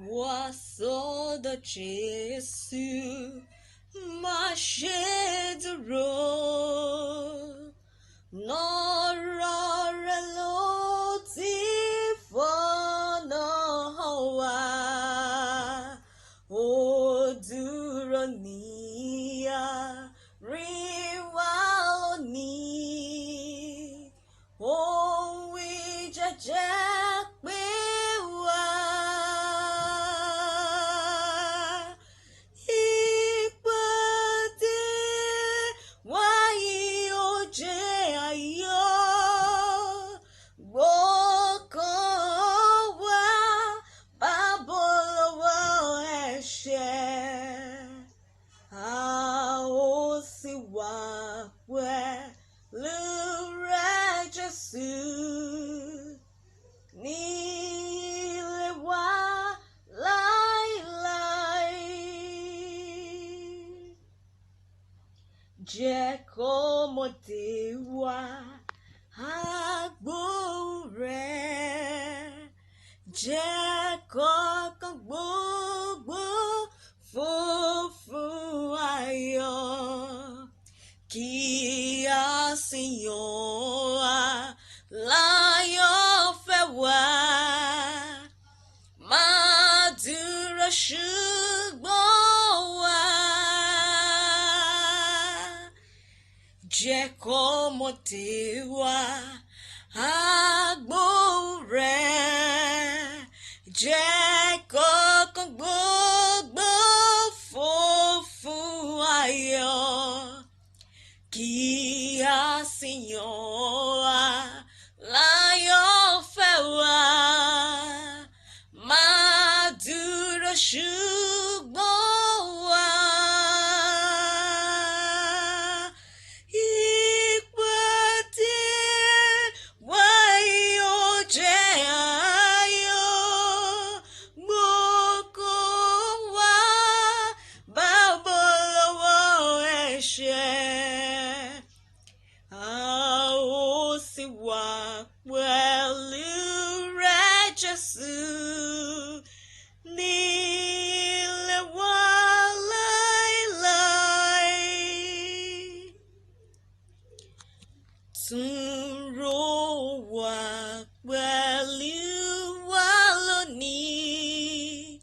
Wá Sodo Jesu, má ṣe dúró. Lọ́rọ̀ rẹ̀ ló ti fọ̀nà hàn wá. Ó dúró ní àárín wa lónìí. Ohùn ìjà jẹ́ pé wá. Ìpàdé wa yìí ó jẹ́ ayọ̀. Gbọ́kàn wa bá bọ́ lọ́wọ́ ẹ̀ṣẹ̀. A ó sì wà pẹ̀lú rẹ̀ Jesu. Ní ilé wa láéláé. Jẹ́ kọ́mọdé wa àgbóhùn rẹ̀. Jẹ́ kọ́kàn gbogbo fún ayọ̀. Kí a sì yàn láyọ̀ fẹ́ wá. Má dúró ṣùgbọ́n wá. Jẹ́ kọ́mọdé wa àgbóhùn rẹ̀. Jẹ́ kọ́kàn gbogbo fún ayọ̀. Kí a sì yàn láyọ̀ fẹ́ wá. Má dúró ṣùgbọ́n wá. Ìpàdé wa yìí ó jẹ́ ayọ̀. Gbọ́kàn wa bá bọ́ lọ́wọ́ ẹ̀ṣẹ̀. A ó sì wà pẹ̀lú rẹ̀ Jesu. Ní ilé wa láéláé. Tún rò wá pẹ̀lú wa lónìí.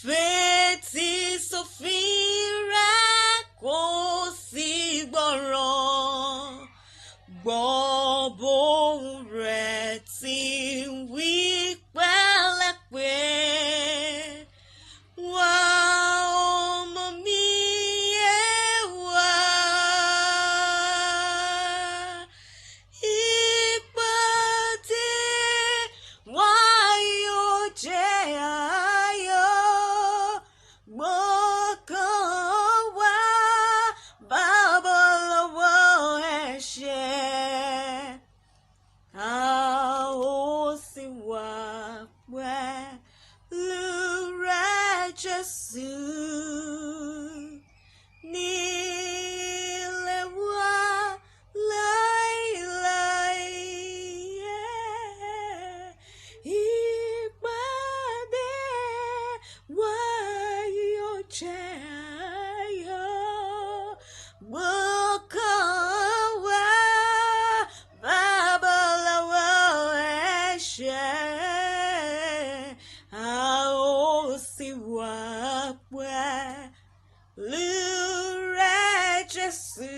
Fetí sófin rẹ̀ kó sì gbọ́ràn. Gbọ́ bóhùn rẹ̀ tí ń wí pẹ̀lẹ́ pé, wá ọmọ mi ẹ wá. Ìpàdé wa yóò jẹ́ ayọ̀. Gbọ́kàn wa bá bọ́ lọ́wọ́ ẹ̀ṣẹ̀. A ó sì wà pẹ̀lú rẹ̀ Jesu. Ní ilé wa láéláé. Ìpàdé wa yóò jẹ́ ayọ̀. Gbọ́kàn wa bá bọ́ lọ́wọ́ ẹ̀ṣẹ̀. A ó sì wà pẹ̀lú rẹ̀ Jesu.